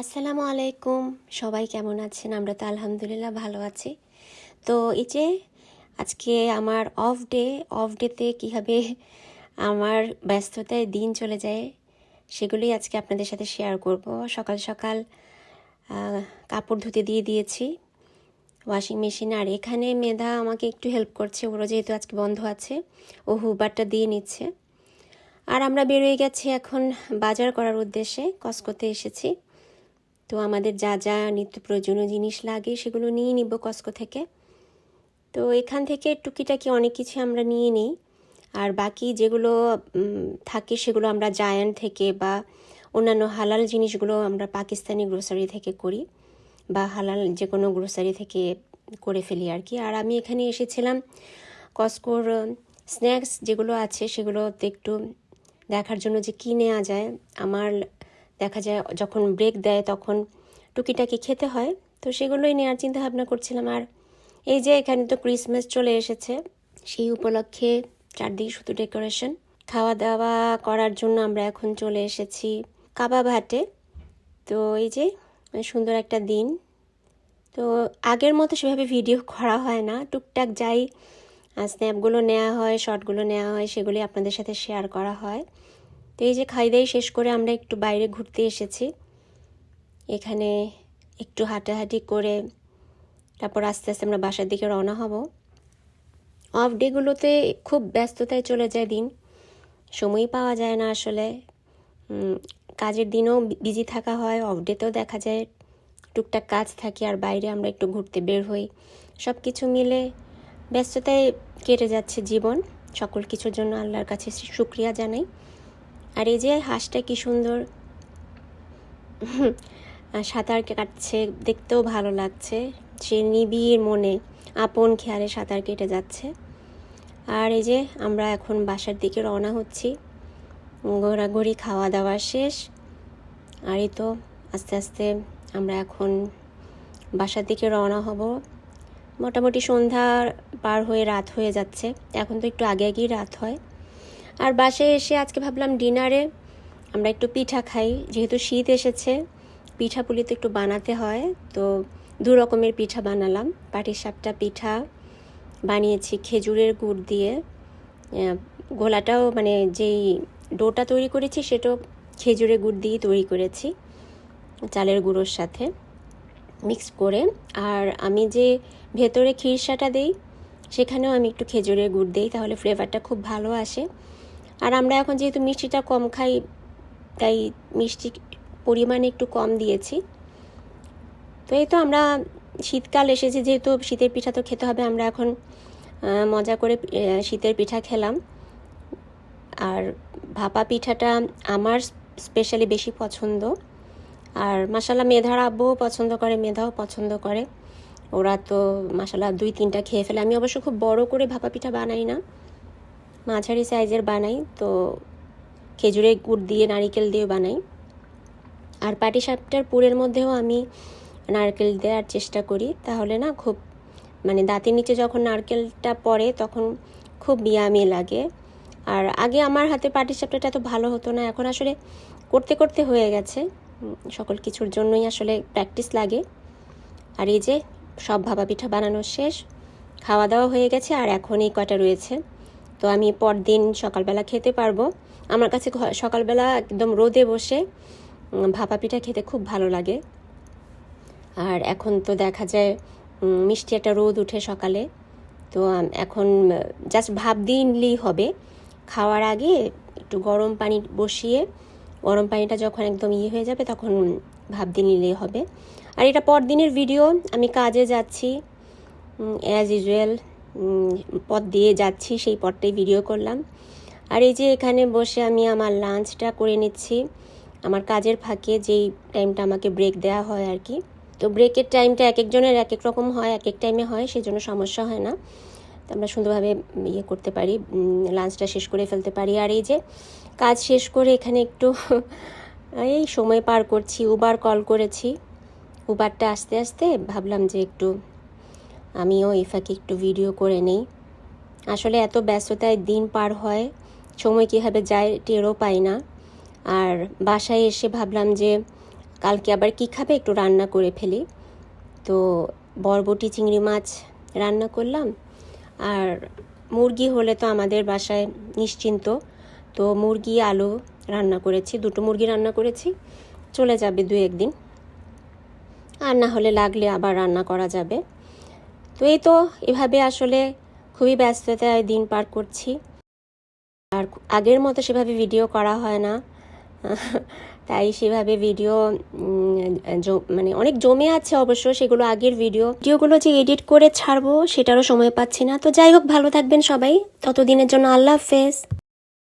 আসসালামু আলাইকুম। সবাই কেমন আছেন? আমরা তো আলহামদুলিল্লাহ ভালো আছি। তো এই যে আজকে আমার অফ ডেতে কীভাবে আমার ব্যস্ততায় দিন চলে যায় সেগুলোই আজকে আপনাদের সাথে শেয়ার করব। সকাল সকাল কাপড় ধুতে দিয়ে দিয়েছি ওয়াশিং মেশিনে, আর এখানে মেধা আমাকে একটু হেল্প করছে, ওরও যেহেতু আজকে বন্ধ আছে, ও হুবারটা দিয়ে নিচ্ছে। আর আমরা বেরোয় গেছি এখন বাজার করার উদ্দেশ্যে, কসকোতে এসেছি। তো আমাদের যা যা নিত্য প্রয়োজনীয় জিনিস লাগে সেগুলো নিয়ে নিব কসকো থেকে। তো এখান থেকে টুকিটাকি অনেক কিছু আমরা নিয়ে নিই, আর বাকি যেগুলো থাকে সেগুলো আমরা জায়ান্ট থেকে বা অন্যান্য হালাল জিনিসগুলো আমরা পাকিস্তানি গ্রোসারি থেকে করি, বা হালাল যে কোনো গ্রোসারি থেকে করে ফেলি আর কি। আর আমি এখানে এসেছিলাম কসকোর স্ন্যাক্স যেগুলো আছে সেগুলোতে একটু দেখার জন্য যে কী নেওয়া যায়। আমার দেখা যায় যখন ব্রেক দেয় তখন টুকিটাকি খেতে হয়, তো সেগুলোই নেওয়ার চিন্তা ভাবনা করছিলাম। আর এই যে এখানে তো ক্রিসমাস চলে এসেছে, সেই উপলক্ষে চারদিকে শুধু ডেকোরেশন। খাওয়া দাওয়া করার জন্য আমরা এখন চলে এসেছি কাবাব হাটে। তো এই যে সুন্দর একটা দিন। তো আগের মতো সেভাবে ভিডিও করা হয় না, টুকটাক যাই স্ন্যাপগুলো নেওয়া হয়, শর্টগুলো নেওয়া হয়, সেগুলি আপনাদের সাথে শেয়ার করা হয়। তো এই যে খাই শেষ করে আমরা একটু বাইরে ঘুরতে এসেছি, এখানে একটু হাঁটাহাঁটি করে তারপর আস্তে আস্তে আমরা বাসার দিকে রওনা হব। অফ ডেগুলোতে খুব ব্যস্ততায় চলে যায় দিন, সময়ই পাওয়া যায় না আসলে। কাজের দিনেও বিজি থাকা হয়, অফ ডেতেও দেখা যায় টুকটাক কাজ থাকে, আর বাইরে আমরা একটু ঘুরতে বের হই। সব কিছু মিলে ব্যস্ততায় কেটে যাচ্ছে জীবন। সকল কিছুর জন্য আল্লাহর কাছে শুকরিয়া জানাই। আর এই যে হাঁসটা কি সুন্দর সাঁতার কাটছে, দেখতেও ভালো লাগছে। সে নিবিড় মনে আপন খেয়ালে সাঁতার কেটে যাচ্ছে। আর এই যে আমরা এখন বাসার দিকে রওনা হচ্ছি, ঘোরাঘুরি খাওয়া দাওয়া শেষ। আর এই তো আস্তে আস্তে আমরা এখন বাসার দিকে রওনা হব। মোটামুটি সন্ধ্যা পার হয়ে রাত হয়ে যাচ্ছে, এখন তো একটু আগে আগেই রাত হয়। আর বাসায় এসে আজকে ভাবলাম ডিনারে আমরা একটু পিঠা খাই, যেহেতু শীত এসেছে, পিঠাপুলি তো একটু বানাতে হয়। তো 2 রকমের পিঠা বানালাম। পাটিসাপটা পিঠা বানিয়েছি খেজুরের গুড় দিয়ে, গোলাটাও মানে যেই ডোটা তৈরি করেছি সেটাও খেজুরের গুড় দিয়ে তৈরি করেছি, চালের গুঁড়োর সাথে মিক্স করে। আর আমি যে ভেতরে খিরসাটা দিই সেখানেও আমি একটু খেজুরের গুড় দিই, তাহলে ফ্লেভারটা খুব ভালো আসে। আর আমরা এখন যেহেতু মিষ্টিটা কম খাই, তাই মিষ্টি পরিমাণে একটু কম দিয়েছি। তো এই তো আমরা শীতকাল এসেছে, যেহেতু শীতের পিঠা তো খেতে হবে, আমরা এখন মজা করে শীতের পিঠা খেলাম। আর ভাপা পিঠাটা আমার স্পেশালি বেশি পছন্দ। আর মাশাল্লাহ মেধার আব্বুও পছন্দ করে, মেধাও পছন্দ করে। ওরা তো মাশাল্লাহ 2-3টা খেয়ে ফেলে। আমি অবশ্য খুব বড় করে ভাপা পিঠা বানাই না, মাঝারি সাইজের বানাই। তো খেজুরের গুড় দিয়ে নারিকেল দিয়ে বানাই। আর পাটিসাপটার পুরের মধ্যেও আমি নারকেল দেওয়ার চেষ্টা করি, তাহলে না খুব মানে দাঁতের নিচে যখন নারকেলটা পড়ে তখন খুব ইয়ামি লাগে। আর আগে আমার হাতে পাটিসাপটাটা তো ভালো হতো না, এখন আসলে করতে করতে হয়ে গেছে। সকল কিছুর জন্যই আসলে প্র্যাকটিস লাগে। আর এই যে সব ভাপা পিঠা বানানো শেষ, খাওয়া দাওয়া হয়ে গেছে, আর এখন এই কয়টা রয়েছে। তো আমি পরদিন সকালবেলা খেতে পারবো। আমার কাছে সকালবেলা একদম রোদে বসে ভাপা পিঠা খেতে খুব ভালো লাগে। আর এখন তো দেখা যায় মিষ্টি একটা রোদ উঠে সকালে, তো এখন জাস্ট ভাপ দিয়ে নিলেই হবে। খাওয়ার আগে একটু গরম পানি বসিয়ে, গরম পানিটা যখন একদম হয়ে যাবে তখন ভাপ দিয়ে নিলেই হবে। আর এটা পরদিনের ভিডিও, আমি কাজে যাচ্ছি অ্যাজ ইউজুয়াল, পথ দিয়ে যাচ্ছি, সেই পথটাই ভিডিও করলাম। আর এই যে এখানে বসে আমি আমার লাঞ্চটা করে নিচ্ছি আমার কাজের ফাঁকে, যেই টাইমটা আমাকে ব্রেক দেওয়া হয় আর কি। তো ব্রেকের টাইমটা এক একজনের এক এক রকম হয়, এক এক টাইমে হয়, সেজন্য সমস্যা হয় না। তো আমরা সুন্দরভাবে করতে পারি, লাঞ্চটা শেষ করে ফেলতে পারি। আর এই যে কাজ শেষ করে এখানে একটু এই সময় পার করছি। উবার কল করেছি, উবারটা আসতে আসতে ভাবলাম যে একটু আমিও এই ফাঁকে একটু ভিডিও করে নেই। আসলে এত ব্যস্ততায় দিন পার হয়, সময় কীভাবে যায় টেরও পাই না। আর বাসায় এসে ভাবলাম যে কালকে আবার কি খাবে একটু রান্না করে ফেলি। তো বরবটি চিংড়ি মাছ রান্না করলাম, আর মুরগি হলে তো আমাদের বাসায় নিশ্চিন্ত, তো মুরগি আলু রান্না করেছি, 2টো মুরগি রান্না করেছি, চলে যাবে 2-1 দিন, আর না হলে লাগলে আবার রান্না করা যাবে। তো এই তো এভাবে আসলে খুবই ব্যস্ততায় দিন পার করছি, আর আগের মতো সেভাবে ভিডিও করা হয় না। তাই সেভাবে ভিডিও মানে অনেক জমে আছে অবশ্য, সেগুলো আগের ভিডিওগুলো যে এডিট করে ছাড়বো সেটারও সময় পাচ্ছি না। তো যাই হোক, ভালো থাকবেন সবাই, ততদিনের জন্য আল্লাহ হাফেজ।